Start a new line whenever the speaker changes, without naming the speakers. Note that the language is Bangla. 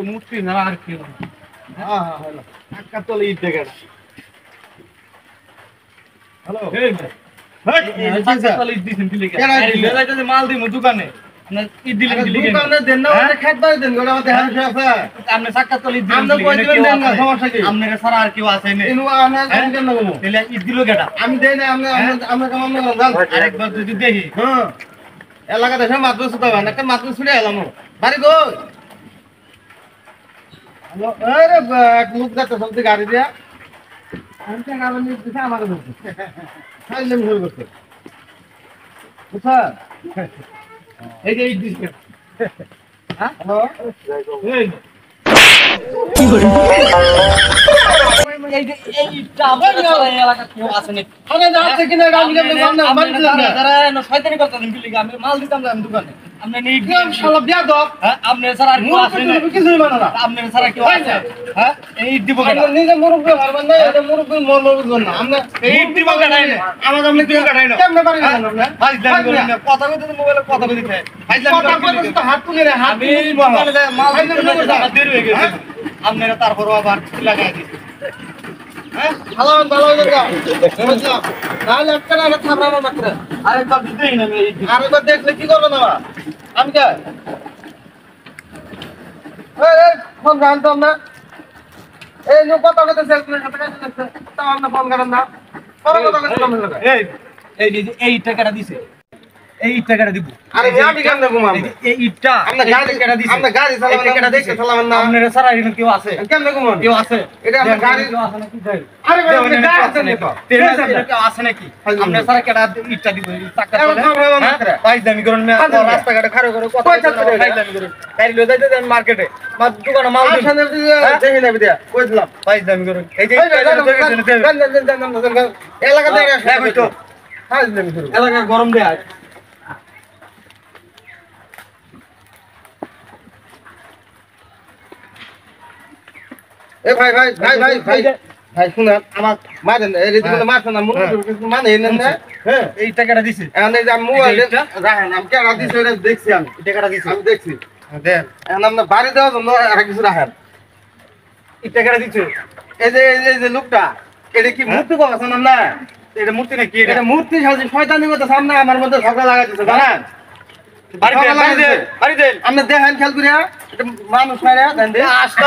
মূর্তি না আর কি তলে ঈদ দেখে মাল দিব দোকানে আর কেউ আছে
আমি দেই না আরেকবার যদি দেখি এলাকা দেখে মাত্র ছুটা একটা মাত্র ছুটে এলাম বাড়ি গো এক লোক যাচ্ছে সবজি গাড়ি দিয়া আমার করছে বুঝছা এই যে
মাল দিতাম দোকানে আপনারা তারপর আবার লাগাই দিচ্ছে
ভালো ভালো তাহলে একটা থামড়ানো মাত্র
আরেকবার দিতেই না
আরেকবার দেখলে কি করবো না আমি কে ফোন জানতাম না এই যে কথা কথা ফোন করেন না
এই টাকাটা দিছে এই টাকাটা দিব
আরে আমি কেন দেব
এই ইটটা
আমরা গাড়ি টাকাটা দিছি আমরা গাড়ি চালাবো টাকাটা দেখে চালাবেন না
আপনারা সারা এখানে কেউ আছে
কেন দেব
কেউ আছে
এটা আমরা গাড়ি
আছে নাকি যাই
আরে ভাই গাড়ি আছে নাকি
কেউ আছে নাকি আপনারা সারা কেডা ইটটা দিব টাকা চলে ভাই দামি করুন না রাস্তাঘাটে খাড়ো করে কথা ভাই দামি করুন গাড়ি লয়ে যাইতে আমি মার্কেটে দোকানে মাল
দেখে নেবে দিয়া কই দিলাম
ভাই দামি করুন এই যে
এলাকা থেকে
হয়তো এলাকা গরম দেয়
এ ভাই ভাই ভাই ভাই ভাই ভাই শুনেন আমার মারেন এই রীতিগুলো মারছেন না মানে নেন না
হ্যাঁ এই টাকাটা দিছি
এখন এই যে আমি মোবাইলে রাখেন আমি কেন দিছি এটা দেখছি আমি
এই টাকাটা দিছি
আমি দেখছি
দেন
এখন আপনার বাড়ি দেওয়ার জন্য আর কিছু রাখেন
এই টাকাটা দিছি
এই যে লোকটা এটা কি মূর্তি পাচ্ছেন না
এটা মূর্তি নাকি
এটা মূর্তি সাজি শয়তানি মতো সামনে আমার মধ্যে ঝগড়া লাগাইতেছে জানেন
বাড়ি দেন
আপনি দেখেন খেয়াল করিয়া এটা মানুষ মারা দেন আসতে